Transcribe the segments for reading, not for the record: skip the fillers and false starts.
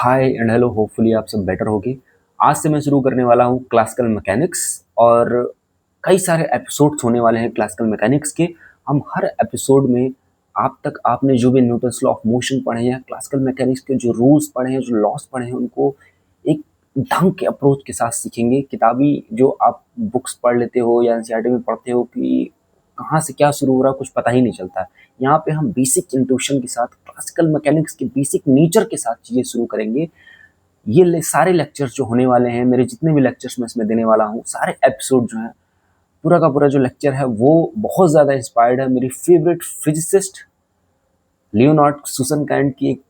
Hi and hello, hopefully आप सब better होगे। आज से मैं शुरू करने वाला हूँ क्लासिकल मैकेनिक्स और कई सारे एपिसोड्स होने वाले हैं क्लासिकल मैकेनिक्स के। हम हर एपिसोड में आप तक आपने जो भी न्यूटन्स लॉ ऑफ मोशन पढ़े हैं, क्लासिकल मैकेनिक्स के जो रूल्स पढ़े हैं, जो लॉस पढ़े हैं, उनको एक ढंग के अप्रोच के साथ सीखेंगे। किताबी जो आप बुक्स पढ़ लेते हो या एनसीईआरटी में पढ़ते हो कि कहाँ से क्या शुरू हो रहा कुछ पता ही नहीं चलता। यहाँ पे हम बेसिक इंट्रोडक्शन के साथ क्लासिकल मैकेनिक्स के बेसिक नेचर के साथ चीज़ें शुरू करेंगे। ये सारे लेक्चर्स जो होने वाले हैं, मेरे जितने भी लेक्चर्स मैं इसमें देने वाला हूँ, सारे एपिसोड जो हैं, पूरा का पूरा जो लेक्चर है वो बहुत ज़्यादा इंस्पायर्ड है मेरी फेवरेट फिजिसिस्ट लियोनार्ड सुसनकैंड की एक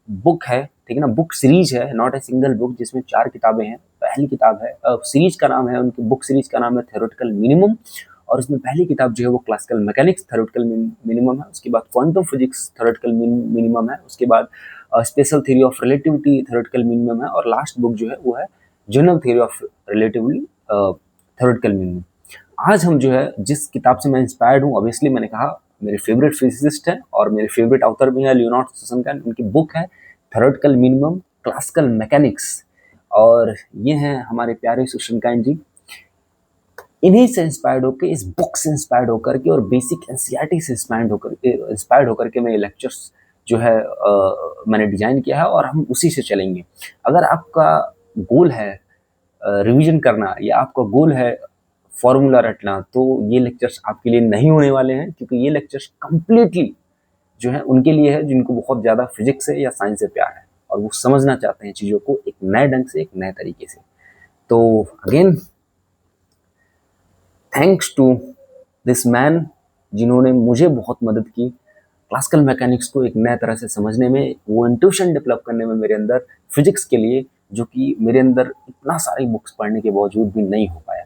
बुक है, ठीक है ना। बुक सीरीज है, नॉट ए सिंगल बुक, जिसमें 4 किताबें हैं। पहली किताब है सीरीज का नाम है, उनकी बुक सीरीज का नाम है थ्योरेटिकल मिनिमम, और उसमें पहली किताब जो है वो क्लासिकल मैकेनिक्स थ्योरेटिकल मिनिमम है। उसके बाद क्वांटम फिजिक्स थ्योरेटिकल मिनिमम है। उसके बाद special theory of relativity theoretical minimum है। और लास्ट बुक जो है वो है general theory of relativity theoretical minimum. आज हम जो है जिस किताब से मैं इंस्पायर्ड हूँ, ऑब्वियसली मैंने कहा मेरे फेवरेट फिजिसिस्ट हैं और मेरे फेवरेट ऑथर भी हैं लियोनार्ड सुसनकैंड। उनकी बुक है थ्योरेटिकल मिनिमम क्लासिकल मैकेनिक्स, और ये हैं हमारे प्यारे सुसनकैंड जी। इन्हीं से इंस्पायर्ड होकर, इस बुक से इंस्पायर्ड होकर के और बेसिक एनसीईआरटी से इंस्पायर्ड होकर के मैं ये लेक्चर्स जो है मैंने डिजाइन किया है, और हम उसी से चलेंगे। अगर आपका गोल है रिवीजन करना या आपका गोल है फॉर्मूला रटना, तो ये लेक्चर्स आपके लिए नहीं होने वाले हैं, क्योंकि ये लेक्चर्स कंप्लीटली जो है उनके लिए है जिनको बहुत ज़्यादा फिजिक्स से या साइंस से प्यार है और वो समझना चाहते हैं चीज़ों को एक नए ढंग से, एक नए तरीके से। तो again thanks to this man, जिन्होंने मुझे बहुत मदद की क्लासिकल मैकेनिक्स को एक नए तरह से समझने में, वो इंट्यूशन डेवलप करने में मेरे अंदर फिजिक्स के लिए, जो कि मेरे अंदर इतना सारी बुक्स पढ़ने के बावजूद भी नहीं हो पाया।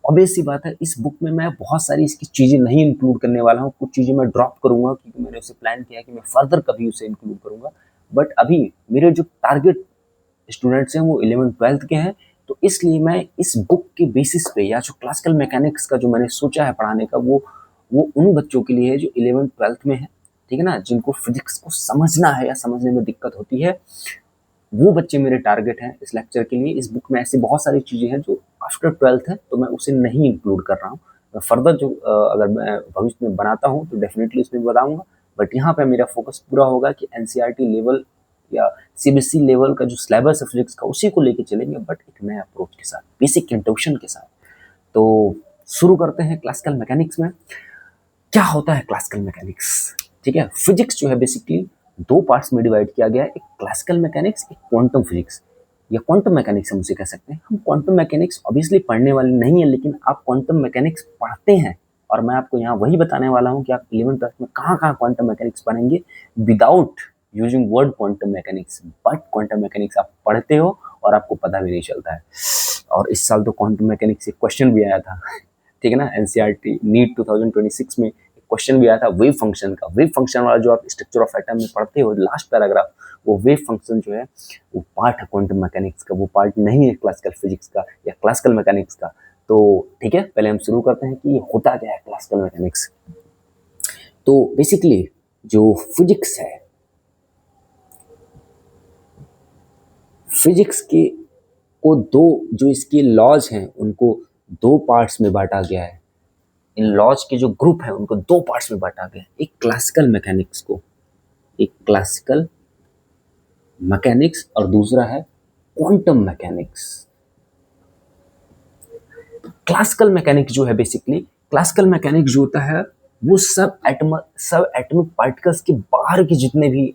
ऑब्वियस सी बात है, इस बुक में मैं बहुत सारी इसकी चीज़ें नहीं इंक्लूड करने वाला हूँ। कुछ चीज़ें मैं ड्रॉप करूँगा क्योंकि मैंने उसे प्लान किया है कि मैं फर्दर कभी उसे इंक्लूड करूँगा। बट अभी मेरे जो टारगेट स्टूडेंट्स हैं वो 11th-12th के हैं, तो इसलिए मैं इस बुक के बेसिस पे, या जो क्लासिकल मैकेनिक्स का जो मैंने सोचा है पढ़ाने का, वो उन बच्चों के लिए है जो 11th-12th में है, ठीक है ना, जिनको फिजिक्स को समझना है या समझने में दिक्कत होती है। वो बच्चे मेरे टारगेट हैं इस लेक्चर के लिए। इस बुक में ऐसी बहुत सारी चीज़ें हैं जो आफ्टर 12th है, तो मैं उसे नहीं इंक्लूड कर रहा हूँ। फर्दर जो अगर मैं भविष्य में बनाता हूँ तो डेफिनेटली उसमें बताऊँगा। बट यहाँ पे मेरा फोकस पूरा होगा कि एनसीईआरटी लेवल या सीबीएसई लेवल का जो सिलेबस है फिजिक्स का, उसी को लेके चलेंगे, बट एक नए अप्रोच के साथ, बेसिक इंट्रोडक्शन के साथ। तो शुरू करते हैं क्लासिकल मैकेनिक्स में। क्या होता है क्लासिकल मैकेनिक्स? ठीक है, फिजिक्स जो है बेसिकली 2 पार्ट्स में डिवाइड किया गया है, एक क्लासिकल मैकेनिक्स, एक क्वांटम फिजिक्स या क्वांटम मैकेनिक्स हम उसे कह सकते हैं। हम क्वांटम मैकेनिक्स ऑब्वियसली पढ़ने वाले नहीं है, लेकिन आप क्वांटम मैकेनिक्स पढ़ते हैं, और मैं आपको यहाँ वही बताने वाला हूँ कि आप 11th में कहाँ कहाँ क्वांटम मैकेनिक्स पढ़ेंगे without using word quantum mechanics. But quantum mechanics आप पढ़ते हो और आपको पता भी नहीं चलता है। और इस साल तो क्वांटम मैकेनिक्स से क्वेश्चन भी आया था, ठीक है ना, एनसीईआरटी नीट 2026 में क्वेश्चन भी आया था वेव फंक्शन का। वेव फंक्शन वाला जो आप स्ट्रक्चर ऑफ एटम में पढ़ते हो लास्ट पैराग्राफ, वो वेव फंक्शन जो है वो पार्ट है क्वांटम मैकेनिक्स का, वो पार्ट नहीं है क्लासिकल फिजिक्स का या क्लासिकल मैकेनिक्स का। तो ठीक है, पहले हम शुरू करते हैं कि ये होता क्या है क्लासिकल मैकेनिक्स। तो बेसिकली जो फिजिक्स है, फिजिक्स के को दो, जो इसके लॉज हैं उनको 2 पार्ट्स में बांटा गया है। इन लॉज के जो ग्रुप है उनको 2 पार्ट्स में बांटा गया है। एक क्लासिकल मैकेनिक्स को, एक क्लासिकल मैकेनिक्स, और दूसरा है क्वांटम मैकेनिक्स। क्लासिकल मैकेनिक्स जो है बेसिकली, क्लासिकल मैकेनिक्स जो होता है वो सब एटॉमिक पार्टिकल्स के बाहर के जितने भी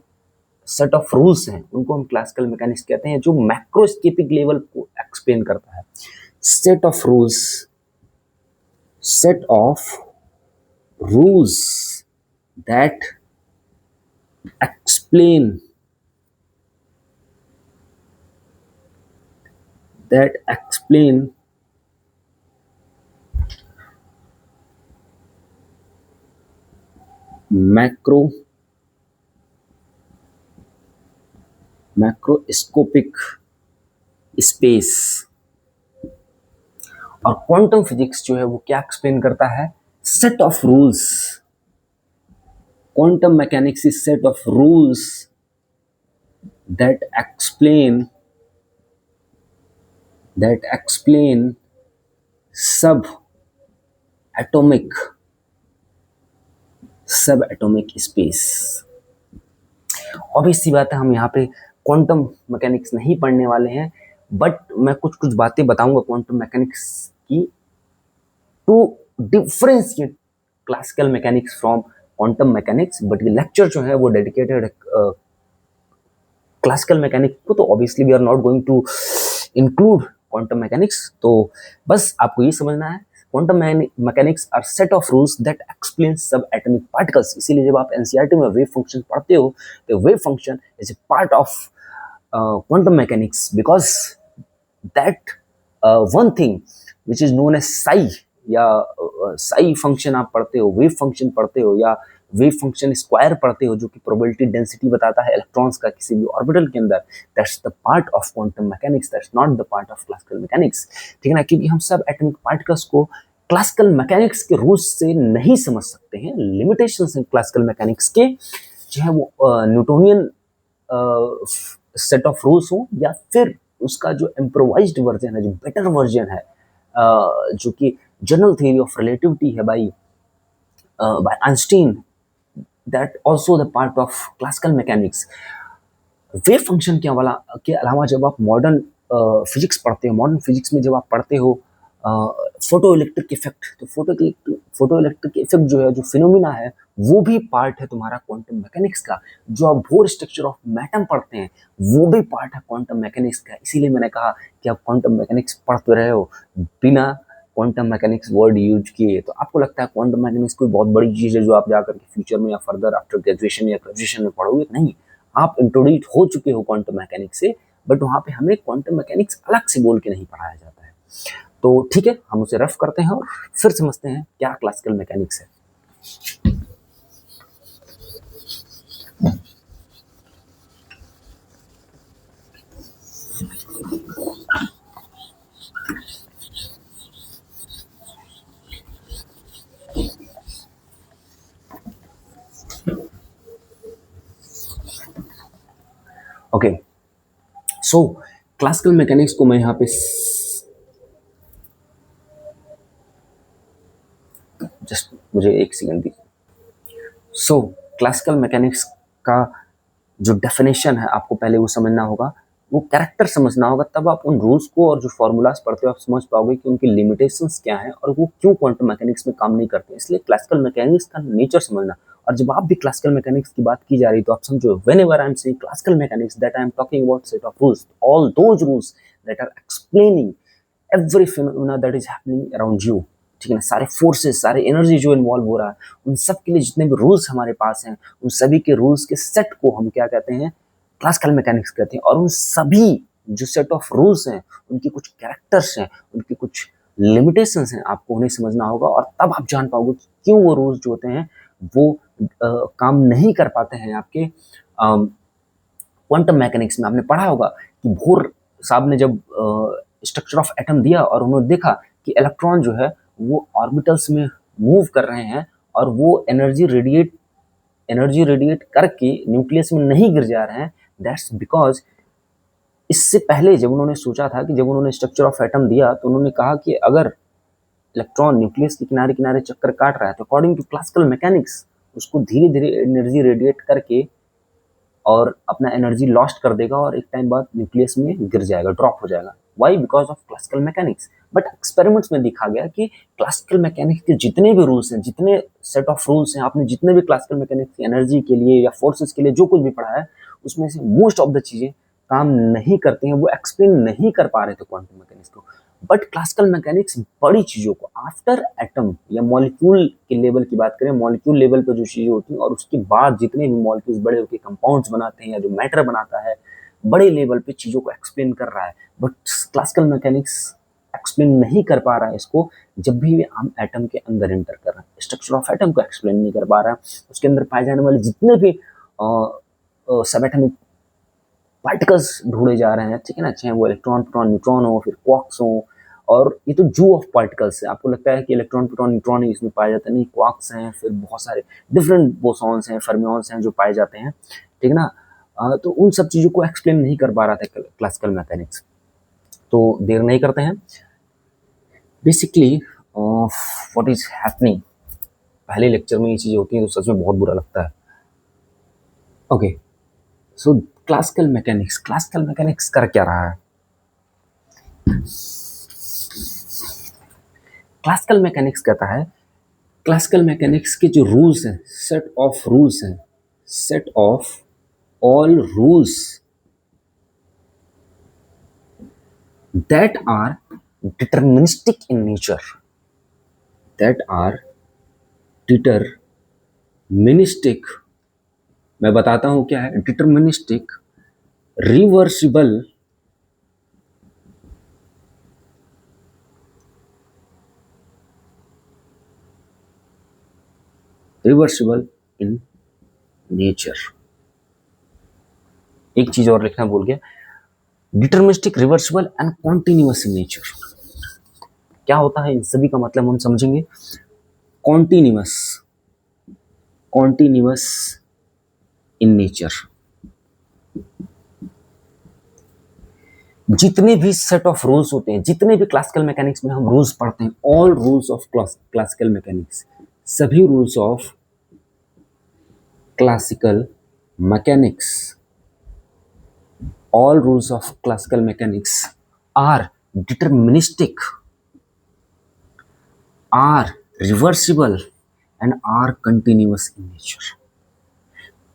सेट ऑफ रूल्स हैं उनको हम क्लासिकल मैकेनिक्स कहते हैं, जो मैक्रोस्कोपिक लेवल को एक्सप्लेन करता है। Set of rules, set of rules that explain macroscopic space. और क्वांटम फिजिक्स जो है वो क्या एक्सप्लेन करता है? Set of rules. Quantum mechanics is set of rules that explain सब एटॉमिक स्पेस। ऑब्वियस सी बात है, हम यहाँ पे क्वांटम मैकेनिक्स नहीं पढ़ने वाले हैं, बट मैं कुछ कुछ बातें बताऊंगा क्वांटम मैकेनिक्स की to differentiate classical mechanics from quantum mechanics. But ये लेक्चर जो है वो डेडिकेटेड क्लासिकल मैकेनिक्स को, तो obviously we are not going to include quantum mechanics. तो बस आपको ये समझना है, quantum mechanics are set of rules that explain subatomic particles. इसीलिए जब आप एनसीईआरटी में वेव फंक्शन पढ़ते हो तो wave function is a part of quantum mechanics, because that one thing which is known as psi, या psi function आप पढ़ते हो, वेव फंक्शन पढ़ते हो, या वेव फंक्शन स्क्वायर पढ़ते हो जो कि प्रोबेबिलिटी डेंसिटी बताता है इलेक्ट्रॉन्स का किसी भी ऑर्बिटल के अंदर, that's the part of quantum mechanics, that's not the part of classical mechanics. ठीक है ना, क्योंकि हम सब एटॉमिक पार्टिकल्स को क्लासिकल मैकेनिक्स के रूल्स से नहीं समझ सकते हैं। लिमिटेशंस हैं क्लासिकल मैकेनिक्स के, जो है वो न्यूटोनियन सेट ऑफ रूल्स हो, या फिर उसका जो इम्प्रोवाइज्ड वर्जन है, जो बेटर वर्जन है, जो कि जनरल थ्योरी ऑफ रिलेटिविटी है by Einstein, that also the part of classical mechanics. Wave function के अलावा जब आप मॉडर्न फिजिक्स पढ़ते हो, मॉडर्न फिजिक्स में जब आप पढ़ते हो फोटो इलेक्ट्रिक इफेक्ट, तो फोटो इलेक्ट्रिक इफेक्ट जो है, जो फिनोमिना है, वो भी पार्ट है तुम्हारा क्वांटम मैकेनिक्स का। जो आप बोर स्ट्रक्चर ऑफ मैटम पढ़ते हैं वो भी पार्ट है क्वांटम मैकेनिक्स का। इसीलिए मैंने कहा कि आप क्वांटम मैकेनिक्स पढ़ तो रहे हो बिना क्वांटम मैकेनिक्स वर्ड यूज किए, तो आपको लगता है क्वांटम मैकेनिक्स कोई बहुत बड़ी चीज़ है जो आप जाकर के फ्यूचर में या फर्दर आफ्टर ग्रेजुएशन या ग्रेजुएशन में पढ़ोगे। नहीं, आप इंट्रोड्यूस हो चुके हो क्वांटम मैकेनिक्स से, बट वहाँ पे हमें क्वांटम मैकेनिक्स अलग से बोल के नहीं पढ़ाया जाता है। तो ठीक है, हम उसे रफ करते हैं और फिर समझते हैं क्या क्लासिकल मैकेनिक्स है। ओके, सो क्लासिकल मैकेनिक्स को मैं यहाँ पे जस्ट मुझे एक सेकंड दीजिए। सो क्लासिकल मैकेनिक्स का जो डेफिनेशन है आपको पहले वो समझना होगा, वो कैरेक्टर समझना होगा, तब आप उन रूल्स को और जो फॉर्मूलाज पढ़ते हो आप समझ पाओगे कि उनकी लिमिटेशंस क्या हैं और वो क्यों क्वांटम मैकेनिक्स में काम नहीं करते। इसलिए क्लासिकल मैकेनिक्स का नेचर समझना। और जब आप भी क्लासिकल मैकेनिक्स की बात की जा रही तो आप समझो, whenever I am saying classical mechanics, that I am talking about set of rules, all those rules that are explaining every phenomena that is happening around you. ठीक है ना, सारे फोर्सेस, सारे एनर्जी जो इन्वॉल्व हो रहा है, उन सब के लिए जितने भी रूल्स हमारे पास हैं, उन सभी के रूल्स के सेट को हम क्या कहते हैं, क्लासिकल मैकेनिक्स कहते हैं। और उन सभी जो सेट ऑफ रूल्स हैं, उनकी कुछ कैरेक्टर्स हैं, उनकी कुछ लिमिटेशंस हैं, आपको उन्हें समझना होगा, और तब आप जान पाओगे क्यों वो रूल्स जो होते हैं वो काम नहीं कर पाते हैं आपके क्वांटम मैकेनिक्स में। आपने पढ़ा होगा कि बोर साहब ने जब स्ट्रक्चर ऑफ एटम दिया और उन्होंने देखा कि इलेक्ट्रॉन जो है वो ऑर्बिटल्स में मूव कर रहे हैं और वो एनर्जी रेडिएट करके न्यूक्लियस में नहीं गिर जा रहे हैं, दैट्स बिकॉज इससे पहले जब उन्होंने सोचा था कि जब उन्होंने स्ट्रक्चर ऑफ एटम दिया तो उन्होंने कहा कि अगर इलेक्ट्रॉन न्यूक्लियस के किनारे किनारे चक्कर काट रहा है तो अकॉर्डिंग टू क्लासिकल मैकेनिक्स उसको धीरे धीरे एनर्जी रेडिएट करके और अपना एनर्जी लॉस्ट कर देगा और एक टाइम बाद न्यूक्लियस में गिर जाएगा, ड्रॉप हो जाएगा। Why? Because of classical mechanics. But experiments में देखा गया कि क्लासिकल मैकेनिक्स के जितने भी रूल्स हैं, जितने सेट ऑफ रूल्स हैं, आपने जितने भी क्लासिकल मैकेनिक्स की एनर्जी के लिए या फोर्सेस के लिए जो कुछ भी पढ़ा है, उसमें से मोस्ट ऑफ द चीज़ें काम नहीं करती हैं, वो एक्सप्लेन नहीं कर पा रहे थे क्वांटम मैकेनिक्स को। बट क्लासिकल मैकेनिक्स बड़ी चीज़ों को आफ्टर एटम या मॉलिक्यूल के लेवल की बात करें, मॉलिक्यूल लेवल पर जो चीज़ें होती हैं और उसके बाद जितने भी मॉलिक्यूल्स बड़े होकर कंपाउंड्स बनाते हैं या जो मैटर बनाता है, बड़े लेवल पे चीज़ों को एक्सप्लेन कर रहा है। बट क्लासिकल मैकेनिक्स एक्सप्लेन नहीं कर पा रहा है इसको, जब भी हम एटम के अंदर एंटर कर रहे हैं, स्ट्रक्चर ऑफ एटम को एक्सप्लेन नहीं कर पा रहा है, उसके अंदर पाए जाने वाले जितने भी सब एटमिक पार्टिकल्स ढूंढे जा रहे हैं, ठीक है ना, चाहे वो इलेक्ट्रॉन, प्रोटॉन, न्यूट्रॉन हो, फिर क्वार्क्स हो, और ये तो जू ऑफ पार्टिकल्स है। आपको लगता है कि इलेक्ट्रॉन, प्रोटॉन, न्यूट्रॉन ही इसमें पाए जाते हैं, नहीं, क्वार्क्स हैं, फिर बहुत सारे डिफरेंट बोसॉन्स हैं, फर्मियॉन्स हैं जो पाए जाते हैं, ठीक है ना। तो उन सब चीज़ों को एक्सप्लेन नहीं कर पा रहा था क्लासिकल मैकेनिक्स। तो देर नहीं करते हैं, बेसिकली व्हाट इज हैपनिंग, पहले लेक्चर में ये चीज़ें होती हैं तो सच में बहुत बुरा लगता है। ओके, सो क्लासिकल मैकेनिक्स कर क्या रहा है? क्लासिकल मैकेनिक्स कहता है, क्लासिकल मैकेनिक्स के जो रूल्स हैं, सेट ऑफ रूल्स हैं, set of all rules that are deterministic in nature, that are deterministic, मैं बताता हूं क्या है deterministic, reversible, reversible in nature. एक चीज और लिखना भूल गया, deterministic, reversible and continuous in nature. क्या होता है इन सभी का मतलब हम समझेंगे। कॉन्टिन्यूअस, कॉन्टिन्यूअस इन नेचर, जितने भी सेट ऑफ रूल्स होते हैं, जितने भी क्लासिकल मैकेनिक्स में हम रूल्स पढ़ते हैं, all rules of classical mechanics, सभी rules of classical mechanics, all rules of classical mechanics are deterministic, are reversible and are continuous in nature।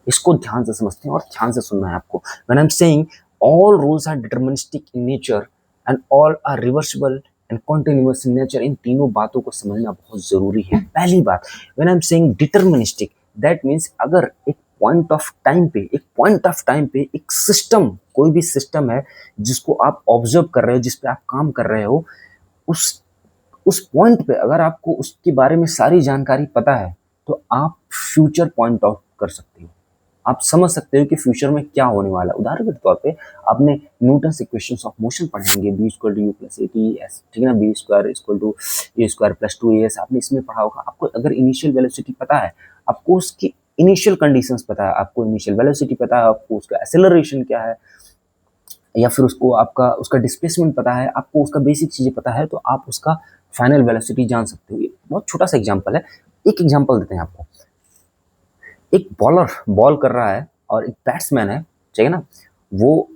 इसको ध्यान से समझते हैं और ध्यान से सुनना है आपको। When I'm saying all rules are deterministic in nature and all are reversible and continuous in nature, इन तीनों बातों को समझना बहुत जरूरी है। पहली बात, when I'm saying deterministic, that means अगर एक पॉइंट ऑफ टाइम पे एक सिस्टम, कोई भी सिस्टम है जिसको आप ऑब्जर्व कर रहे हो, जिस पे आप काम कर रहे हो, उस पॉइंट पे अगर आपको उसके बारे में सारी जानकारी पता है तो आप फ्यूचर पॉइंट आउट कर सकते हो, आप समझ सकते हो कि फ्यूचर में क्या होने वाला है। उदाहरण के तौर पे आपने न्यूटन्स इक्वेशंस ऑफ मोशन पढ़ेंगे, b = u + at, ठीक है ना, b² = a² + 2as, आपने इसमें पढ़ा होगा। आपको अगर इनिशियल वेलोसिटी पता है, आपको उसकी इनिशियल कंडीशंस पता है, आपको इनिशियल वेलोसिटी पता है, आपको उसका एक्सेलरेशन क्या है, या फिर उसको आपका उसका डिस्प्लेसमेंट पता है, आपको उसका बेसिक चीज़ें पता है, तो आप उसका फाइनल वेलोसिटी जान सकते हो। ये बहुत छोटा सा एग्जांपल है। एक एग्जांपल देते हैं आपको। एक बॉलर बॉल कर रहा है और एक बैट्समैन है, ठीक है ना, वो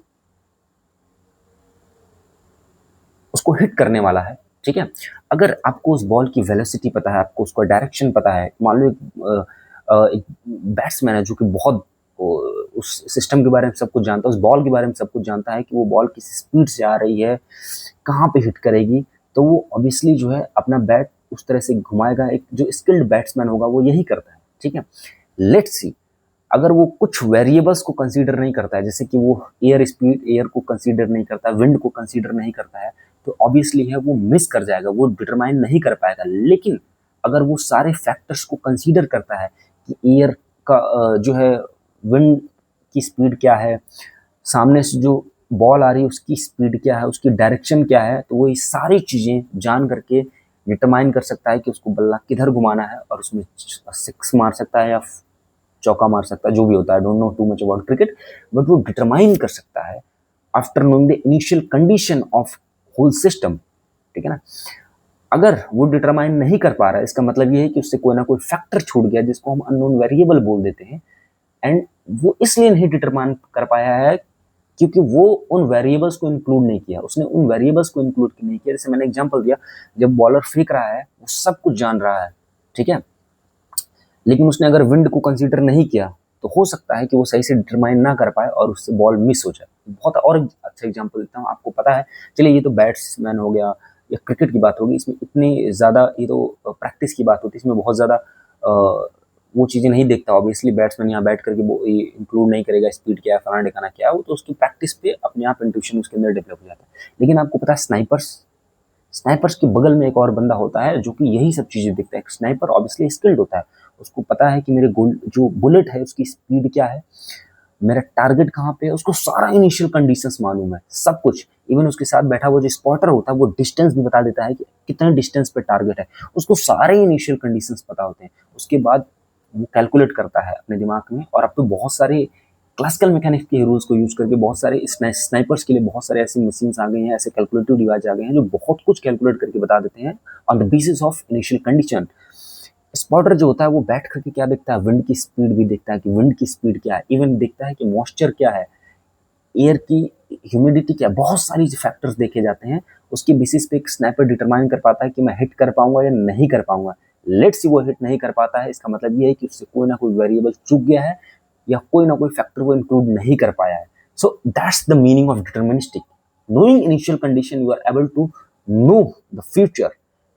उसको हिट करने वाला है, ठीक है। अगर आपको उस बॉल की वेलोसिटी पता है, आपको उसका डायरेक्शन पता है, मान लो एक बैट्समैन है जो कि बहुत उस सिस्टम के बारे में सब कुछ जानता है, उस बॉल के बारे में सब कुछ जानता है कि वो बॉल किस स्पीड से आ रही है, कहाँ पे हिट करेगी, तो वो ऑब्वियसली जो है अपना बैट उस तरह से घुमाएगा। एक जो स्किल्ड बैट्समैन होगा वो यही करता है, ठीक है। लेट्स सी, अगर वो कुछ वेरिएबल्स को कंसीडर नहीं करता है, जैसे कि वो एयर स्पीड, एयर को कंसीडर नहीं करता, विंड को कंसीडर नहीं करता है, तो ऑब्वियसली है वो मिस कर जाएगा, वो डिटरमाइन नहीं कर पाएगा। लेकिन अगर वो सारे फैक्टर्स को कंसीडर करता है कि एयर का जो है विंड की स्पीड क्या है, सामने से जो बॉल आ रही है उसकी स्पीड क्या है, उसकी डायरेक्शन क्या है, तो वो ये सारी चीज़ें जान करके डिटरमाइन कर सकता है कि उसको बल्ला किधर घुमाना है और उसमें 6 मार सकता है या चौका मार सकता है, जो भी होता है। Don't know too much about cricket, but वो डिटरमाइन कर सकता है after knowing the initial condition of whole system, ठीक है ना। अगर वो डिटरमाइन नहीं कर पा रहा है, इसका मतलब ये है कि उससे कोई ना कोई फैक्टर छूट गया जिसको हम अननोन वेरिएबल बोल देते हैं, एंड वो इसलिए नहीं डिटरमाइन कर पाया है क्योंकि वो उन वेरिएबल्स को इंक्लूड नहीं किया, उसने उन वेरिएबल्स को इंक्लूड नहीं किया। जैसे मैंने एग्जांपल दिया, जब बॉलर फेंक रहा है वो सब कुछ जान रहा है, ठीक है, लेकिन उसने अगर विंड को कंसीडर नहीं किया तो हो सकता है कि वो सही से डिटरमाइन ना कर पाए और उससे बॉल मिस हो जाए। बहुत और अच्छा एग्जांपल देता हूँ, आपको पता है, चलिए ये तो बैट्समैन हो गया या क्रिकेट की बात होगी, इसमें इतनी ज़्यादा ये तो प्रैक्टिस की बात होती है, इसमें बहुत ज़्यादा वो चीज़ें नहीं देखता। ऑब्वियसली बैट्समैन यहाँ बैठ करके वो इंक्लूड नहीं करेगा स्पीड क्या है, फलाना ठिकाना क्या है, वो तो उसकी प्रैक्टिस पे अपने आप इंट्यूशन उसके अंदर डेवलप हो जाता है। लेकिन आपको पता है स्नाइपर्स के बगल में एक और बंदा होता है जो कि यही सब चीज़ें देखता है। स्नाइपर ऑब्वियसली स्किल्ड होता है, उसको पता है कि मेरे जो बुलेट है उसकी स्पीड क्या है, मेरा टारगेट कहाँ पे है, उसको सारा इनिशियल कंडीशंस मालूम है, सब कुछ। इवन उसके साथ बैठा हुआ जो स्पॉटर होता है वो डिस्टेंस भी बता देता है कि कितने डिस्टेंस पे टारगेट है, उसको सारे इनिशियल कंडीशंस पता होते हैं। उसके बाद वो कैलकुलेट करता है अपने दिमाग में, और अब तो बहुत सारे क्लासिकल मैकेनिक्स के रूल्स को यूज करके बहुत सारे स्नाइपर्स के लिए बहुत सारे ऐसी मशीन्स आ गई हैं, ऐसे कैलकुलेटिव डिवाइस आ गए हैं जो बहुत कुछ कैलकुलेट करके बता देते हैं on the basis of initial condition. Spotter जो होता है वो बैठ करके क्या देखता है, विंड की स्पीड भी देखता है कि विंड की स्पीड क्या है, इवन देखता है कि मॉइस्चर क्या है, एयर की ह्यूमिडिटी क्या, बहुत सारी फैक्टर्स देखे जाते हैं। उसके बेसिस पे एक स्नाइपर डिटरमाइन कर पाता है कि मैं हिट कर पाऊंगा या नहीं कर पाऊंगा। लेट्स सी वो हिट नहीं कर पाता है, इसका मतलब ये है कि उससे कोई ना कोई वेरिएबल चूक गया है या कोई ना कोई फैक्टर वो इंक्लूड नहीं कर पाया है। So that's the meaning of deterministic. Knowing initial condition you are able to know the future.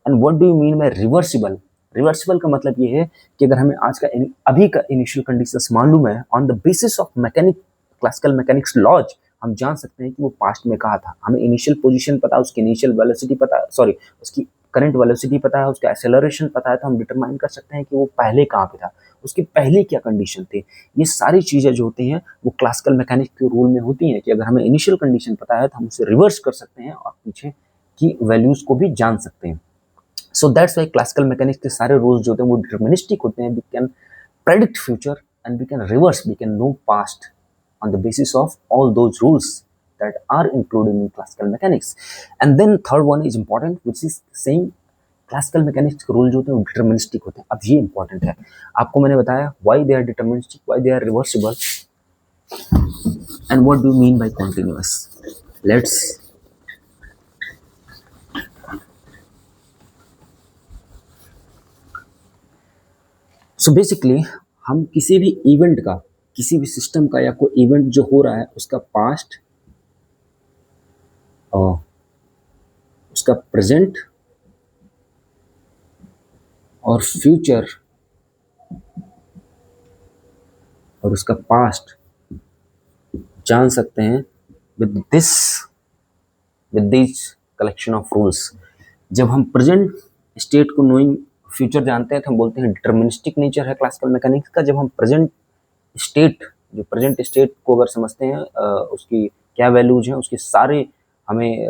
And what do you mean by reversible? Reversible का मतलब ये है कि अगर हमें आज का अभी का इनिशियल कंडीशंस मालूम है on the basis of mechanic classical mechanics laws, हम जान सकते हैं कि वो पास्ट में कहा था। हमें इनिशियल पोजीशन पता है, उसकी इनिशियल वेलोसिटी पता है, सॉरी उसकी करंट वेलोसिटी पता है, उसका एक्सेलरेशन पता है, तो हम डिटरमाइन कर सकते हैं कि वो पहले कहाँ पे था, उसकी पहले क्या कंडीशन थी। ये सारी चीज़ें जो होती हैं वो क्लासिकल मैकेनिक्स के रूल में होती हैं कि अगर हमें इनिशियल कंडीशन पता है तो हम उसे रिवर्स कर सकते हैं और पीछे की वैल्यूज़ को भी जान सकते हैं। So that's why classical mechanics के सारे रूल्स जो होते हैं वो डिटर्मिनिस्टिक होते हैं। We can predict future and we can reverse, we can know past on the basis of all those rules that are included in classical mechanics. And then third one is important, which is saying classical mechanics के rule जो होते हैं वो deterministic होते हैं। अब ये important है, आपको मैंने बताया why they are deterministic, why they are reversible, and what do mean by continuous. Let's so basically हम किसी भी इवेंट का, किसी भी सिस्टम का या कोई इवेंट जो हो रहा है उसका पास्ट, उसका प्रेजेंट और फ्यूचर और उसका पास्ट जान सकते हैं with this collection of rules. जब हम प्रेजेंट स्टेट को नोइंग फ्यूचर जानते हैं तो हम बोलते हैं डिटर्मिनिस्टिक नेचर है क्लासिकल मैकेनिक्स का। जब हम प्रेजेंट स्टेट, जो प्रेजेंट स्टेट को अगर समझते हैं, उसकी क्या वैल्यूज हैं, उसके सारे हमें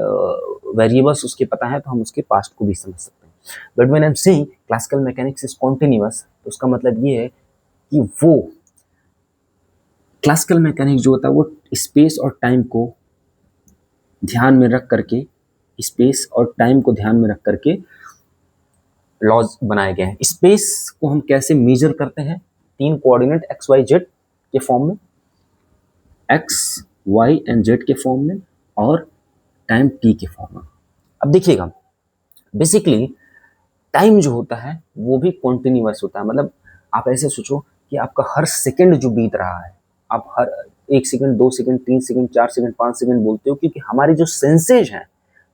वेरिएबल्स उसके पता है, तो हम उसके पास्ट को भी समझ सकते हैं। But when I am saying classical mechanics is continuous, तो उसका मतलब ये है कि वो क्लासिकल मैकेनिक्स जो होता है वो स्पेस और टाइम को ध्यान में रख करके, स्पेस और टाइम को ध्यान में रख करके लॉज बनाए गए हैं। स्पेस को हम कैसे मेजर करते हैं, 3 कोऑर्डिनेट एक्स वाई जेड के फॉर्म में, एक्स वाई एंड जेड के फॉर्म में, और टाइम टी के फॉर्म में। अब देखिएगा, बेसिकली टाइम जो होता है वो भी कॉन्टिन्यूअस होता है। मतलब आप ऐसे सोचो कि आपका हर सेकंड जो बीत रहा है, आप हर 1 second, 2 second, 3 second, 4 second, 5 second बोलते हो, क्योंकि हमारे जो सेंसेज हैं,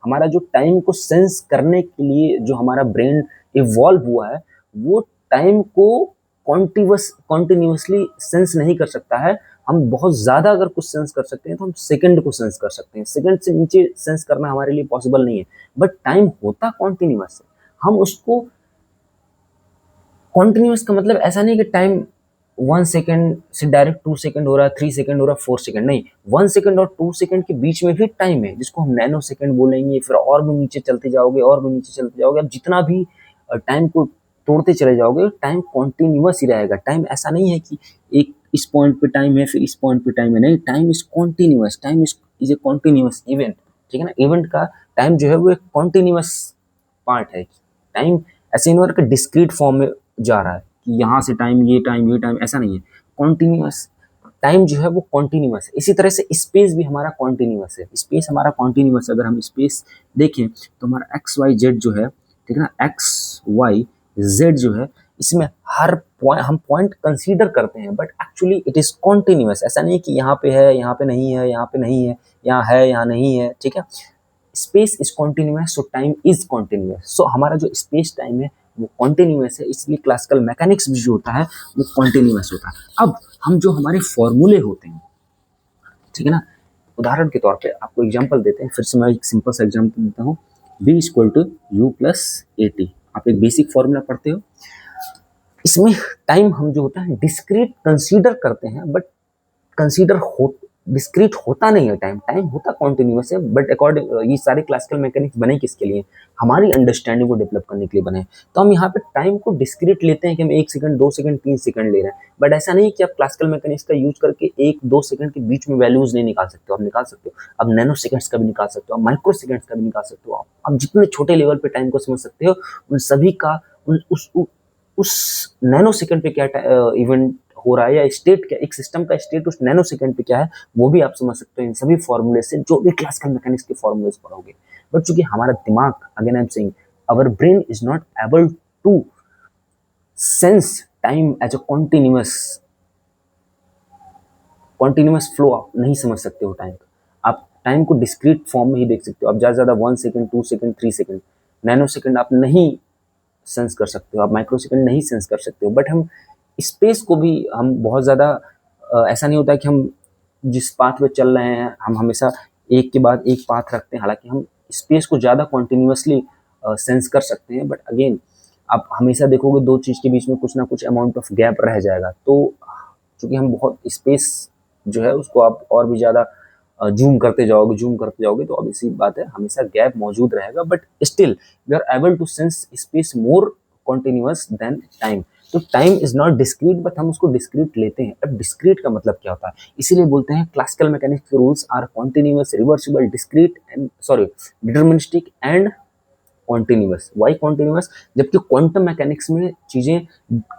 हमारा जो टाइम को सेंस करने के लिए जो हमारा ब्रेन इवॉल्व हुआ है, वो टाइम को कॉन्टिन्यूअसली सेंस नहीं कर सकता है। हम बहुत ज़्यादा अगर कुछ सेंस कर सकते हैं तो हम सेकंड को सेंस कर सकते हैं, सेकंड से नीचे सेंस करना हमारे लिए पॉसिबल नहीं है। बट टाइम होता कॉन्टिन्यूअस है। हम उसको कॉन्टिन्यूअस का मतलब ऐसा नहीं कि टाइम 1 सेकंड से डायरेक्ट 2 सेकंड हो रहा है, 3 सेकंड हो रहा है, 4 सेकंड नहीं। 1 सेकंड और 2 सेकंड के बीच में भी टाइम है, जिसको हम नैनो सेकंड बोलेंगे। फिर और भी नीचे चलते जाओगे, और भी नीचे चलते जाओगे। अब जितना भी टाइम को तोड़ते चले जाओगे, टाइम कॉन्टिन्यूअस ही रहेगा। टाइम ऐसा नहीं है कि एक इस पॉइंट पे टाइम है, फिर इस पॉइंट पे टाइम है, नहीं। Time is continuous, time is A continuous event, ठीक है ना। इवेंट का टाइम जो है वो एक कॉन्टिन्यूअस पार्ट है। टाइम ऐसे नहीं हो रहा कि डिस्क्रीट फॉर्म में जा रहा है कि यहाँ से टाइम, ये टाइम, ये टाइम, ऐसा नहीं है। कॉन्टिन्यूअस टाइम जो है वो कॉन्टिन्यूअस है। इसी तरह से स्पेस भी हमारा कॉन्टिन्यूअस है। स्पेस हमारा कॉन्टिन्यूअस है। अगर हम स्पेस देखें तो हमारा एक्स वाई जेड जो है, ठीक है ना, एक्स वाई जेड जो है, इसमें हर पॉइंट हम पॉइंट कंसीडर करते हैं, but actually it is continuous. ऐसा नहीं कि यहाँ पे है, यहाँ पे नहीं है, यहाँ पे नहीं है, यहाँ है, यहाँ नहीं है, ठीक है। Space is continuous, so time is continuous. So हमारा जो स्पेस टाइम है वो कॉन्टिन्यूअस है, इसलिए क्लासिकल मैकेनिक्स भी जो होता है वो कॉन्टिन्यूअस होता है। अब हम जो हमारे फॉर्मूले होते हैं, ठीक है ना, उदाहरण के तौर पे आपको एग्जांपल देते हैं। फिर से मैं एक सिंपल सा एग्जांपल देता हूँ। b equal to u plus a t, आप एक बेसिक फॉर्मूला पढ़ते हो। इसमें टाइम हम जो होता है डिस्क्रीट कंसीडर करते हैं, बट कंसीडर हो डिस्क्रीट होता नहीं है टाइम, टाइम होता कॉन्टिन्यूस है, बट अकॉर्डिंग ये सारे क्लासिकल मैकेनिक्स बने किसके लिए, हमारी अंडरस्टैंडिंग को डेवलप करने के लिए बने। तो हम यहाँ पे टाइम को डिस्क्रीट लेते हैं कि हम 1 सेकंड, 2 सेकंड, 3 सेकंड ले रहे हैं, बट ऐसा नहीं कि आप क्लासिकल मैकेनिक्स का यूज करके 1-2 सेकंड के बीच में वैल्यूज नहीं निकाल सकते हो, आप निकाल सकते हो, आप नैनो सेकंड्स का भी निकाल सकते हो, आप माइक्रो सेकंड्स का भी निकाल सकते हो, आप जितने छोटे लेवल पे टाइम को समझ सकते हो उन सभी का उस नैनो सेकंड पे क्या इवेंट हो रहा है या स्टेट क्या, एक सिस्टम का स्टेट उस नैनो सेकंड पे क्या है वो भी आप समझ सकते हो इन सभी फॉर्मूले से, जो भी क्लासिकल मैकेनिक्स के फॉर्मूलेस पढ़ोगे। बट चूंकि हमारा दिमाग, again I am saying, our brain is not able to sense time as a continuous flow, आप नहीं समझ सकते हो टाइम का, आप टाइम को डिस्क्रीट फॉर्म में ही देख सकते हो, आप ज़्यादा से ज़्यादा 1 second, 2 second, 3 second, nano second आप नहीं सेंस कर सकते हो, आप माइक्रो सेकंड नहीं सेंस कर सकते हो। बट हम स्पेस को भी हम बहुत ज़्यादा ऐसा नहीं होता है कि हम जिस पाथ पे चल रहे हैं हम हमेशा एक के बाद एक पाथ रखते हैं, हालांकि हम स्पेस को ज़्यादा कॉन्टिन्यूसली सेंस कर सकते हैं, बट अगेन आप हमेशा देखोगे दो चीज़ के बीच में कुछ ना कुछ अमाउंट ऑफ गैप रह जाएगा। तो चूंकि हम बहुत स्पेस जो है उसको आप और भी ज़्यादा जूम करते जाओगे तो ऑब्वियसली बात है हमेशा गैप मौजूद रहेगा, but still we are able to sense space more continuous than time. तो time is not discrete, but हम उसको डिस्क्रीट लेते हैं। अब डिस्क्रीट का मतलब क्या होता है, इसीलिए बोलते हैं क्लासिकल मैकेनिक्स के rules are continuous, reversible, discrete and deterministic and continuous. Why continuous, जबकि क्वांटम मैकेनिक्स में चीज़ें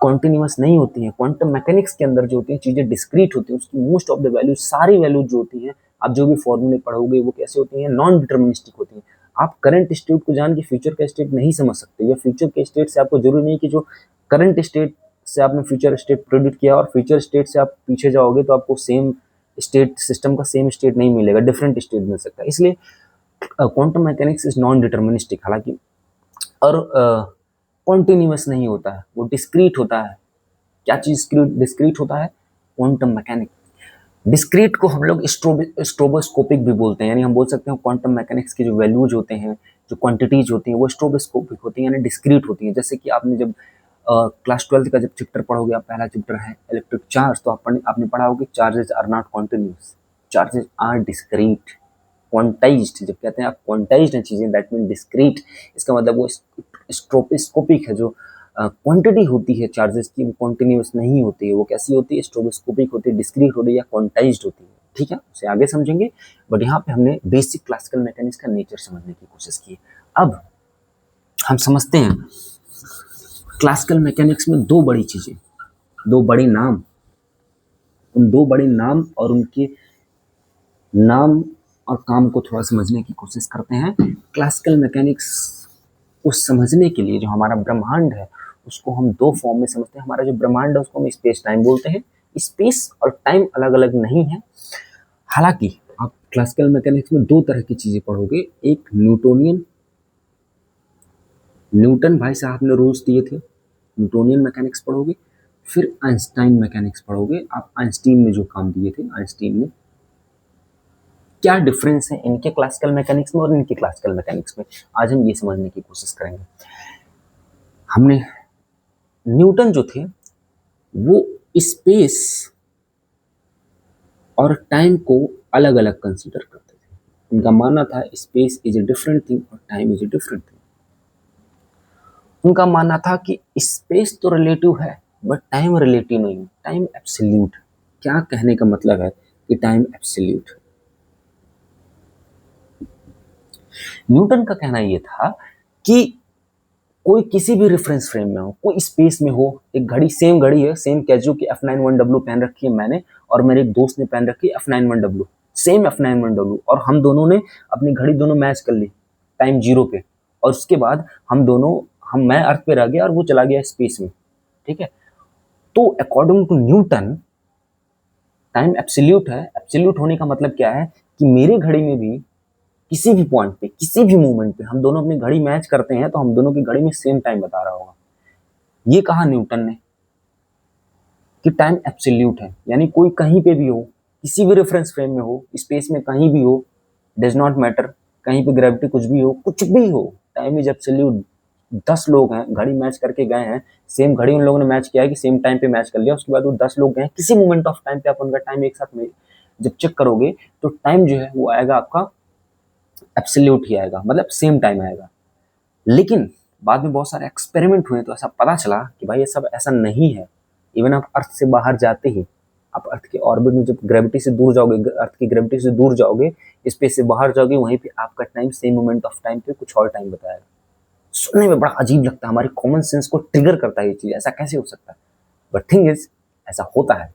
कॉन्टिन्यूस नहीं होती हैं, क्वांटम मैकेनिक्स के अंदर जो होती हैं चीज़ें डिस्क्रीट होती हैं, उसकी मोस्ट ऑफ द वैल्यूज, सारी वैल्यूज जो होती हैं आप जो भी फॉर्मूले पढ़ोगे वो कैसे होती हैं, नॉन डिटर्मिनिस्टिक होती हैं। आप करंट स्टेट को जान के फ्यूचर का स्टेट नहीं समझ सकते, या फ्यूचर के स्टेट से आपको जरूरी नहीं कि जो करंट स्टेट से आपने फ्यूचर स्टेट प्रेडिक्ट किया और फ्यूचर स्टेट से आप पीछे जाओगे तो आपको सेम स्टेट, सिस्टम का सेम स्टेट नहीं मिलेगा, डिफरेंट स्टेट मिल सकता है। इसलिए quantum mechanics is non deterministic, हालांकि और कॉन्टिन्यूस नहीं होता है, वो डिस्क्रीट होता है। क्या चीज़ डिस्क्रीट होता है? Quantum mechanics. डिस्क्रीट को हम लोग स्ट्रोबोस्कोपिक भी बोलते हैं, यानी हम बोल सकते हैं क्वांटम मैकेनिक्स की जो वैल्यूज होते हैं, जो क्वांटिटीज होती हैं वो स्ट्रोबोस्कोपिक होती हैं, यानी डिस्क्रीट होती हैं। जैसे कि आपने जब क्लास 12 का जब चैप्टर पढ़ोगे, आप पहला चैप्टर है इलेक्ट्रिक चार्ज, तो आपने पढ़ा होगा charges are not continuous, charges are discrete, quantized. जब कहते हैं आप क्वांटाइज्ड हैं चीज़ें, दैट मीन डिस्क्रीट, इसका मतलब वो स्ट्रोबोस्कोपिक है। जो क्वांटिटी होती है चार्जेस की वो कॉन्टिन्यूस नहीं होती है, वो कैसी होती है? स्ट्रोबोस्कोपिक होती है, डिस्क्रीट होती है या क्वांटाइज्ड होती है। ठीक है, उसे आगे समझेंगे, बट यहाँ पे हमने बेसिक क्लासिकल मैकेनिक्स का नेचर समझने की कोशिश की। अब हम समझते हैं क्लासिकल मैकेनिक्स में दो बड़ी चीज़ें, दो बड़े नाम, उन दो बड़े नाम और उनके नाम और काम को थोड़ा समझने की कोशिश करते हैं। क्लासिकल मैकेनिक्स को समझने के लिए जो हमारा ब्रह्मांड है उसको हम दो फॉर्म में समझते हैं। हमारा जो ब्रह्मांड है उसको हम स्पेस टाइम बोलते हैं। स्पेस और टाइम अलग अलग नहीं है, हालांकि आप क्लासिकल मैकेनिक्स में दो तरह की चीज़ें पढ़ोगे, एक न्यूटोनियन, न्यूटन भाई साहब ने रूल्स दिए थे, न्यूटोनियन मैकेनिक्स पढ़ोगे, फिर आइंस्टाइन मैकेनिक्स पढ़ोगे। आप आइंस्टीन ने जो काम दिए थे, आइंस्टीन ने, क्या डिफरेंस है इनके क्लासिकल मैकेनिक्स में और इनके क्लासिकल मैकेनिक्स में, आज हम ये समझने की कोशिश करेंगे। हमने न्यूटन जो थे वो स्पेस और टाइम को अलग अलग कंसीडर करते थे। उनका मानना था space is a different thing और time is a different thing. उनका मानना था कि स्पेस तो रिलेटिव है बट टाइम रिलेटिव नहीं, टाइम एब्सोल्यूट है। क्या कहने का मतलब है कि टाइम एब्सोल्यूट है? न्यूटन का कहना यह था कि कोई किसी भी रेफरेंस फ्रेम में हो, कोई स्पेस में हो, एक घड़ी, सेम घड़ी है, सेम कैजो की F91W पहन रखी है मैंने और मेरे एक दोस्त ने पहन रखी है F91W, सेम F91W, और हम दोनों ने अपनी घड़ी दोनों मैच कर ली टाइम 0 पे, और उसके बाद मैं अर्थ पे रह गया और वो चला गया स्पेस में। ठीक है, तो according to Newton time absolute है। एब्सोल्यूट होने का मतलब क्या है कि मेरी घड़ी में भी किसी भी पॉइंट पे, किसी भी मोमेंट पे हम दोनों अपनी घड़ी मैच करते हैं तो हम दोनों की घड़ी में सेम टाइम बता रहा होगा। ये कहा न्यूटन ने कि टाइम एब्सोल्यूट है, यानी कोई कहीं पे भी हो, किसी भी रेफरेंस फ्रेम में हो, स्पेस में कहीं भी हो, डज नॉट मैटर, कहीं पे ग्रेविटी कुछ भी हो, कुछ भी हो, टाइम इज एब्सोल्यूट। 10 लोग हैं, घड़ी मैच करके गए हैं, सेम घड़ी उन लोगों ने मैच किया है कि सेम टाइम पे मैच कर लिया, उसके बाद वो 10 लोग गए, किसी मोमेंट ऑफ टाइम पे आप उनका टाइम एक साथ जब चेक करोगे तो टाइम जो है वो आएगा आपका एब्सोल्यूट ही आएगा, मतलब सेम टाइम आएगा। लेकिन बाद में बहुत सारे एक्सपेरिमेंट हुए तो ऐसा पता चला कि भाई ये सब ऐसा नहीं है। इवन आप अर्थ से बाहर जाते ही, आप अर्थ के ऑर्बिट में जब ग्रेविटी से दूर जाओगे, अर्थ की ग्रेविटी से दूर जाओगे, स्पेस से बाहर जाओगे, वहीं पे आपका time same moment of time पे कुछ और टाइम बताएगा। सुनने में बड़ा अजीब लगता है, हमारी कॉमन सेंस को ट्रिगर करता है ये चीज, ऐसा कैसे हो सकता है? बट थिंग इज, ऐसा होता है।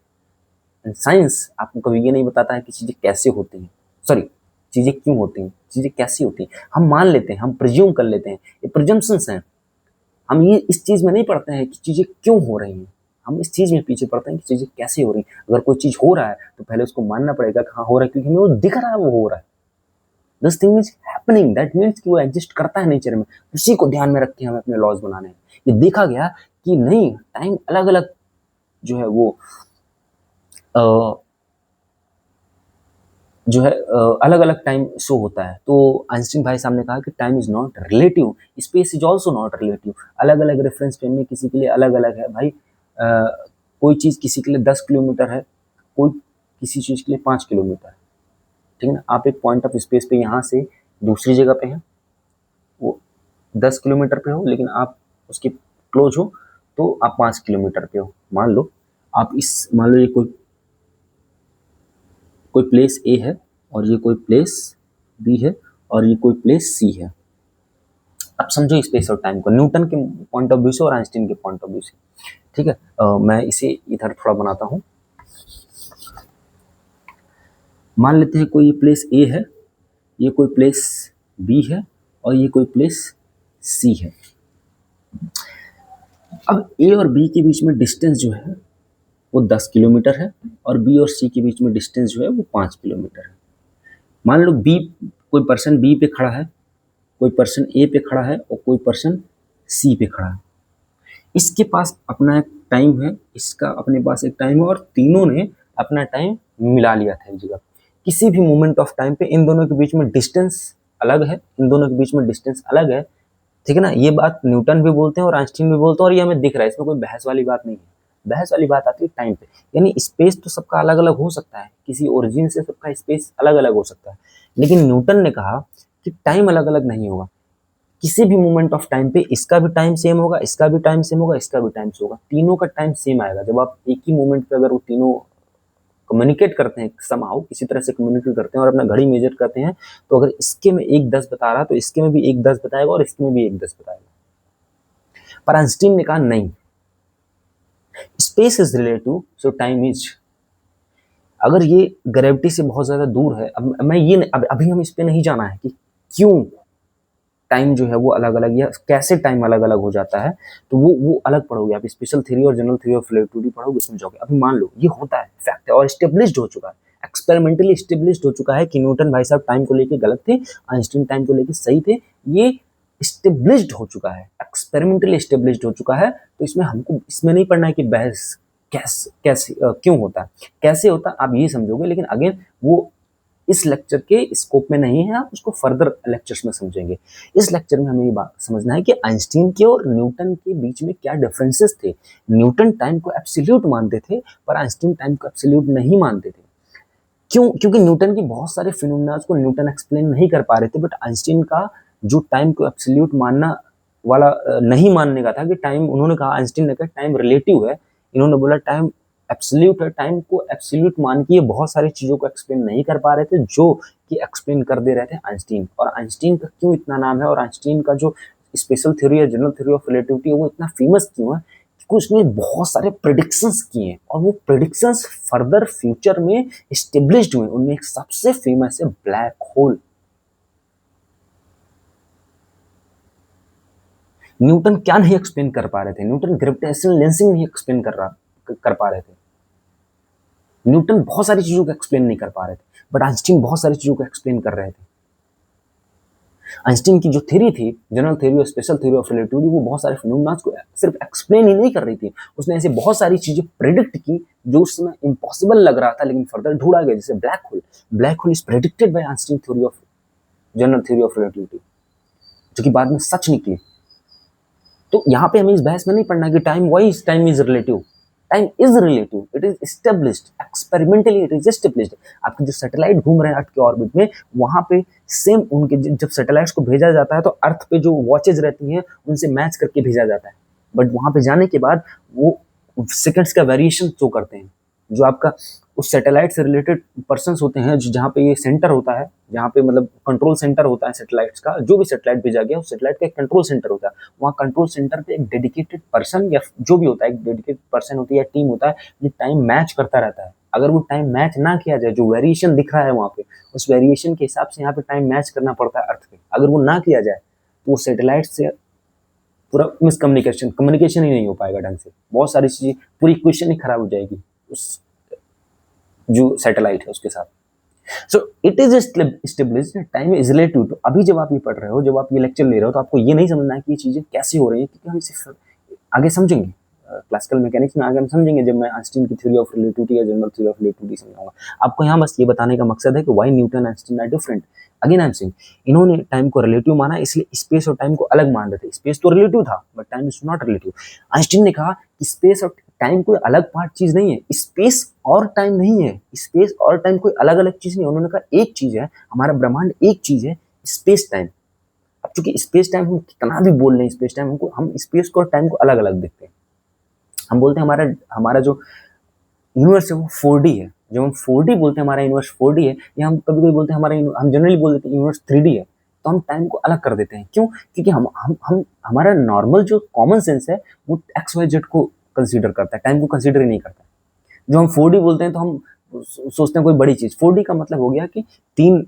एंड साइंस आपको कभी ये नहीं बताता है कि चीजें कैसे होती हैं, सॉरी, चीजें क्यों होती हैं, चीजें कैसी होती हैं। हम मान लेते हैं, हम प्रिज्यूम कर लेते हैं, ये प्रिजम्पशंस हैं। हम ये इस चीज में नहीं पढ़ते हैं कि चीजें क्यों हो रही हैं, हम इस चीज में पीछे पड़ते हैं कि चीजें कैसे हो रही हैं। अगर कोई चीज हो रहा है तो पहले उसको मानना पड़ेगा कि हाँ हो रहा है, क्योंकि हमें वो दिख रहा है वो हो रहा है। This thing is happening, that means कि वो एग्जिस्ट करता है नेचर में। उसी को ध्यान में रख के हमें अपने लॉज बनाने हैं। ये देखा गया कि नहीं, टाइम अलग अलग जो है वो अलग अलग टाइम शो होता है। तो आइंस्टीन भाई साहब ने कहा कि time is not relative, space is also not relative. अलग अलग रेफरेंस फ्रेम में किसी के लिए अलग अलग है भाई। कोई चीज़ किसी के लिए 10 किलोमीटर है, कोई किसी चीज़ के लिए 5 किलोमीटर है, ठीक है ना। आप एक पॉइंट ऑफ स्पेस पे यहाँ से दूसरी जगह पे हैं, वो 10 किलोमीटर पे हो, लेकिन आप उसके क्लोज हो तो आप 5 किलोमीटर पे हो। मान लो ये कोई प्लेस ए है, और ये कोई प्लेस बी है, और ये कोई प्लेस सी है। अब समझो स्पेस और टाइम को न्यूटन के पॉइंट ऑफ व्यू से और आइंस्टीन के पॉइंट ऑफ व्यू से, ठीक है। मैं इसे इधर थोड़ा बनाता हूँ। मान लेते हैं कोई प्लेस ए है, ये कोई प्लेस बी है, और ये कोई प्लेस सी है। अब ए और बी के बीच में डिस्टेंस जो है वो 10 किलोमीटर है, और बी और सी के बीच में डिस्टेंस जो है वो 5 किलोमीटर है। मान लो कोई पर्सन बी पे खड़ा है, कोई पर्सन ए पे खड़ा है, और कोई पर्सन सी पे खड़ा है। इसके पास अपना एक टाइम है, इसका अपने पास एक टाइम है, और तीनों ने अपना टाइम मिला लिया था एक जगह। किसी भी मोमेंट ऑफ टाइम पे इन दोनों के बीच में डिस्टेंस अलग है, इन दोनों के बीच में डिस्टेंस अलग है, ठीक है ना। ये बात न्यूटन भी बोलते हैं और आइंस्टीन भी बोलते हैं, और ये हमें दिख रहा है, इसमें कोई बहस वाली बात नहीं है। बहस वाली बात आती है टाइम पे। यानी स्पेस तो सबका अलग अलग हो सकता है, किसी ओरिजिन से सबका स्पेस अलग अलग हो सकता है, लेकिन न्यूटन ने कहा कि टाइम अलग अलग नहीं होगा। किसी भी मोमेंट ऑफ टाइम पे इसका भी टाइम सेम होगा, इसका भी टाइम सेम होगा, इसका भी टाइम सेम होगा, तीनों का टाइम सेम आएगा। जब आप एक ही मोमेंट पे अगर वो तीनों कम्युनिकेट करते हैं, समाउ किसी तरह से कम्युनिकेट करते हैं और अपना घड़ी मेजर करते हैं, तो अगर इसके में 1:10 बता रहा तो इसके में भी 1:10 बताएगा, और इसके में भी 1:10 बताएगा। पर आइंस्टीन ने कहा नहीं, space is relative, so time is. अगर ये ग्रेविटी से बहुत ज्यादा दूर है, अब मैं ये अभी हम इस पे नहीं जाना है कि क्यों टाइम जो है वो अलग अलग, या कैसे टाइम अलग अलग हो जाता है, तो वो अलग पढ़ोगे आप। स्पेशल थ्योरी और जनरल थ्योरी ऑफ रिलेटिविटी पढ़ोगे, उसमें जाओगे। अभी मान लो ये होता है, फैक्ट है, और स्टेब्लिश्ड हो चुका है, एक्सपेरिमेंटली स्टेब्लिश्ड हो चुका है कि न्यूटन भाई साहब टाइम को लेके गलत थे, आइंस्टीन टाइम को लेके सही थे। ये स्टेब्लिश्ड हो चुका है, एक्सपेरिमेंटली स्टेब्लिश्ड हो चुका है। तो इसमें हमको इसमें नहीं पढ़ना है कि बहस कैसे क्यों होता है, कैसे होता है, आप ये समझोगे। लेकिन अगेन वो इस लेक्चर के स्कोप में नहीं है, आप उसको फर्दर लेक्चर्स में समझेंगे। इस लेक्चर में हमें ये बात समझना है कि आइंस्टीन के और न्यूटन के बीच में क्या डिफरेंसेस थे। न्यूटन टाइम को एब्सोल्यूट मानते थे, पर आइंस्टीन टाइम को एब्सोल्यूट नहीं मानते थे। क्यों? क्योंकि न्यूटन की बहुत सारे फिनोमेना को न्यूटन एक्सप्लेन नहीं कर पा रहे थे, बट आइंस्टीन का जो टाइम को एब्सोल्यूट मानना वाला नहीं मानने का था कि टाइम, उन्होंने कहा, आइंस्टीन ने कहा टाइम रिलेटिव है, इन्होंने बोला टाइम एब्सोल्यूट है। टाइम को एब्सोल्यूट मान के ये बहुत सारी चीजों को एक्सप्लेन नहीं कर पा रहे थे, जो कि एक्सप्लेन कर दे रहे थे आइंस्टीन। और आइंस्टीन का क्यों इतना नाम है, और आइंस्टीन का जो स्पेशल थ्योरी है, जनरल थ्योरी ऑफ रिलेटिविटी है, वो इतना फेमस क्यों है? क्योंकि उसने बहुत सारे प्रेडिक्शंस किए हैं, और वो प्रेडिक्शंस फर्दर फ्यूचर में एस्टेब्लिश्ड हुए। उनमें एक सबसे फेमस है ब्लैक होल। न्यूटन क्या नहीं एक्सप्लेन कर पा रहे थे? न्यूटन ग्रेविटेशनल लेंसिंग नहीं एक्सप्लेन कर पा रहे थे। न्यूटन बहुत सारी चीजों को एक्सप्लेन नहीं कर पा रहे थे, बट आइंस्टीन बहुत सारी चीजों को एक्सप्लेन कर रहे थे। आइंस्टीन की जो थ्योरी थी, जनरल थ्योरी और स्पेशल थ्योरी ऑफ रिलेटिविटी, वो बहुत सारे फिनोमेना को सिर्फ एक्सप्लेन ही नहीं कर रही थी, उसने ऐसे बहुत सारी चीजें प्रेडिक्ट की जो उस समय इम्पॉसिबल लग रहा था, लेकिन फर्दर ढूंढा गया। जैसे black hole, black hole is predicted by Einstein theory of general theory of relativity, जो कि बाद में सच निकली। तो यहाँ पे हमें इस बहस में नहीं पढ़ना कि time wise time is relative, time is relative, it is established experimentally, it is established. आपके जो सैटेलाइट घूम रहे हैं अर्थ के ऑर्बिट में, वहां पे सेम उनके जब सैटेलाइट्स को भेजा जाता है तो अर्थ पे जो वॉचेज रहती हैं उनसे मैच करके भेजा जाता है, बट वहां पे जाने के बाद वो सेकंड्स का वेरिएशन शो करते हैं। जो आपका उस सैटेलाइट से रिलेटेड पर्सन्स होते हैं, जो जहाँ पे ये सेंटर होता है, जहाँ पे मतलब कंट्रोल सेंटर होता है सैटेलाइट्स का, जो भी सैटेलाइट भेजा गया उस सैटेलाइट का एक कंट्रोल सेंटर होता है। वहाँ कंट्रोल सेंटर पे एक डेडिकेटेड पर्सन या जो भी होता है, एक डेडिकेटेड पर्सन होती है या टीम होता है जो टाइम मैच करता रहता है। अगर वो टाइम मैच ना किया जाए, जो वेरिएशन दिख रहा है वहाँ पे, उस वेरिएशन के हिसाब से यहाँ पे टाइम मैच करना पड़ता है अर्थ पे। अगर वो ना किया जाए तो वो सैटेलाइट से पूरा मिसकम्युनिकेशन, कम्युनिकेशन ही नहीं हो पाएगा ढंग से, बहुत सारी चीजें, पूरी इक्वेशन ही खराब हो जाएगी उस जो सैटेलाइट है उसके साथ। So it is established time is relative too. अभी जब आप ये पढ़ रहे हो, जब आप ये लेक्चर ले रहे हो, तो आपको ये नहीं समझना है कि ये चीजें कैसे हो रही है, क्योंकि हम इसे आगे समझेंगे क्लासिकल मैकेनिक्स में, आगे हम समझेंगे जब मैं आइंस्टीन की थ्योरी ऑफ रिलेटिविटी या जनरल थ्योरी ऑफ रिलेटिविटी समझाऊंगा। आपको यहाँ बस ये बताने का मकसद है कि why Newton Einstein are different. Again I am saying, इन्होंने टाइम को रिलेटिव माना, इसलिए स्पेस और टाइम को अलग मान रहे थे। स्पेस तो रिलेटिव था but time is not relative. Einstein ने कहा कि स्पेस और टाइम कोई अलग पार्ट चीज नहीं है, स्पेस और टाइम नहीं है, स्पेस और टाइम कोई अलग अलग चीज नहीं है। उन्होंने कहा एक चीज है, हमारा ब्रह्मांड एक चीज है, स्पेस टाइम। अब चूंकि स्पेस टाइम हम कितना भी बोल रहे हैं, स्पेस टाइम हमको, हम स्पेस को और टाइम को अलग अलग देखते हैं। हम बोलते हैं हमारा हमारा जो यूनिवर्स है वो 4D है। जब हम 4D बोलते हैं हमारा यूनिवर्स 4D है, या हम कभी कभी बोलते हैं हमारा, हम जनरली बोल देते हैं यूनिवर्स 3D है, तो हम टाइम को अलग कर देते हैं। क्यों? क्योंकि हम हमारा नॉर्मल जो कॉमन सेंस है वो XYZ को कंसीडर करता है, टाइम को कंसीडर ही नहीं करता। जो हम 4D बोलते हैं तो हम सोचते हैं कोई बड़ी चीज। 4D का मतलब हो गया कि तीन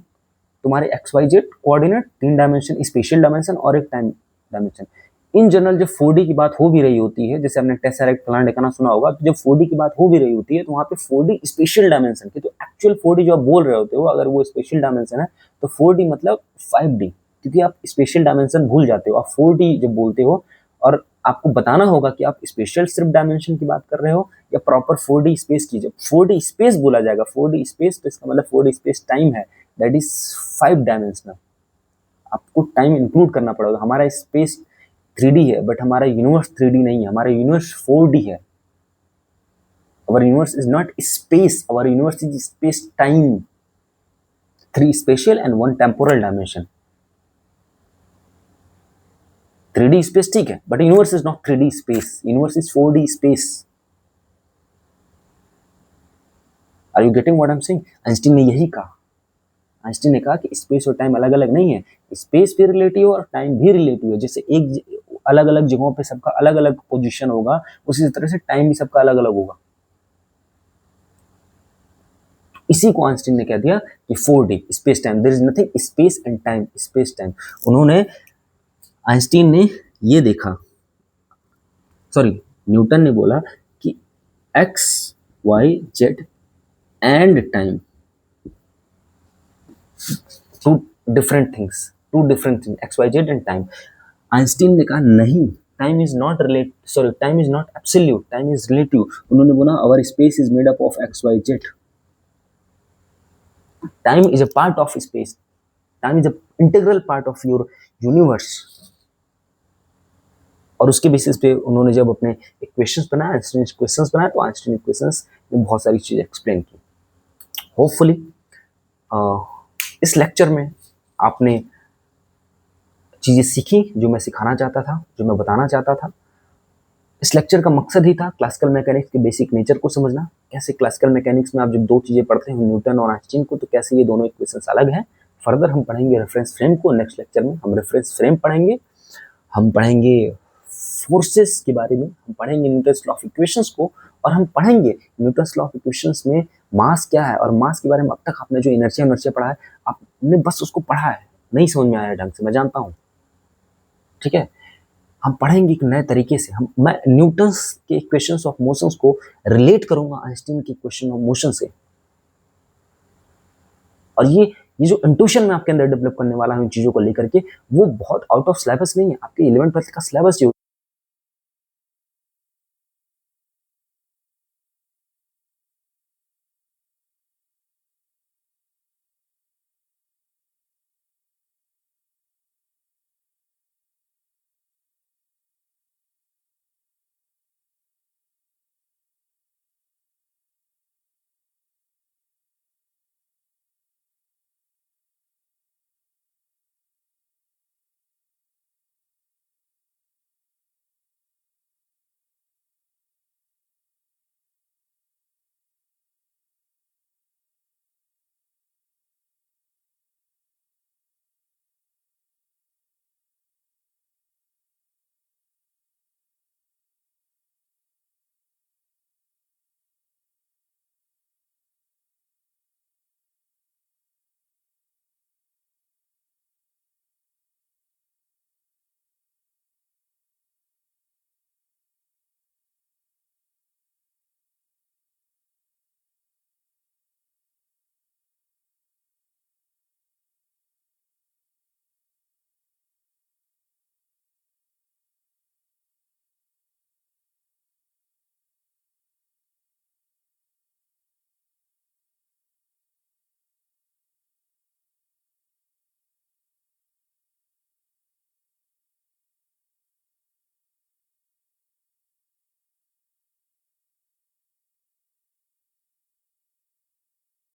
तुम्हारे XYZ coordinate, 3 dimension, spatial dimension और एक टाइम डायमेंशन। इन जनरल जब 4D की बात हो भी रही होती है, जैसे आपने टेसरेक्ट फलाना ढिकाना सुना होगा, तो जब 4D की बात हो भी रही होती है तो वहाँ पे 4D स्पेशल डायमेंशन की, तो एक्चुअल 4D जो आप बोल रहे होते हो अगर वो स्पेशल डायमेंशन है तो 4D मतलब 5D, क्योंकि आप स्पेशल डायमेंशन भूल जाते हो। आप 4D जब बोलते हो और आपको बताना होगा कि आप स्पेशल सिर्फ डायमेंशन की बात कर रहे हो या प्रॉपर 4D स्पेस की। जब 4D स्पेस बोला जाएगा, 4D स्पेस, तो इसका मतलब 4D स्पेस टाइम है, दैट इज 5 डायमेंशनल। आपको टाइम इंक्लूड करना पड़ेगा। हमारा स्पेस 3D है बट हमारा यूनिवर्स 3D नहीं है, हमारा यूनिवर्स 4D है। Our universe is not space, our universe is space time, 3 spatial and 1 temporal dimension। 3D space ठीक है, but universe is not 3D space, universe is 4D space। Are you getting what I'm saying? Einstein ने यही कहा। Einstein ने कहा कि space और time अलग अलग नहीं है, स्पेस भी रिलेटिव और टाइम भी रिलेटिव है। जैसे एक अलग अलग जगहों पे सबका अलग अलग पोजीशन होगा, उसी तरह से टाइम भी सबका अलग अलग होगा। इसी को आइंस्टीन ने कह दिया कि 4D space time, there is nothing space and time, space time. उन्होंने, आइंस्टीन ने ये देखा, सॉरी न्यूटन ने बोला कि XYZ and time two different things, XYZ and time. Einstein ने कहा नहीं, time is not time is not absolute, time is relative. उन्होंने बोला our space is made up of XYZ, time is a part of space, time is a integral part of your universe. और उसके basis पे उन्होंने जब अपने equations बनाए, Einstein equations बनाए, तो आइंस्टीन इक्वेशंस में बहुत सारी चीजें एक्सप्लेन की। होपफुली इस लेक्चर में आपने चीजें सीखी जो मैं सिखाना चाहता था, जो मैं बताना चाहता था। इस लेक्चर का मकसद ही था क्लासिकल मैकेनिक्स के बेसिक नेचर को समझना। कैसे क्लासिकल मैकेनिक्स में आप जब दो चीजें पढ़ते हैं, न्यूटन और आइंस्टीन को, तो कैसे ये दोनों इक्वेशंस अलग हैं। फर्दर हम पढ़ेंगे रेफरेंस फ्रेम को। नेक्स्ट लेक्चर में हम रेफरेंस फ्रेम पढ़ेंगे, हम पढ़ेंगे फोर्सेस के बारे में, हम पढ़ेंगे न्यूटन्स लॉ ऑफ इक्वेशंस को, और हम पढ़ेंगे न्यूटन्स लॉ ऑफ इक्वेशंस में मास क्या है। और मास के बारे में अब तक आपने जो इनर्शिया पढ़ा है, आपने बस उसको पढ़ा है, नहीं समझ में आया ढंग से, मैं जानता हूँ, ठीक है। हम पढ़ेंगे एक नए तरीके से। मैं न्यूटन्स के इक्वेशंस ऑफ मोशंस को रिलेट करूंगा आइंस्टीन के इक्वेशन ऑफ मोशन से। और ये जो इंट्यूशन में आपके अंदर डेवलप करने वाला हूं इन चीजों को लेकर के, वो बहुत आउट ऑफ सिलेबस नहीं है। आपके 11th 12th का सिलेबस जो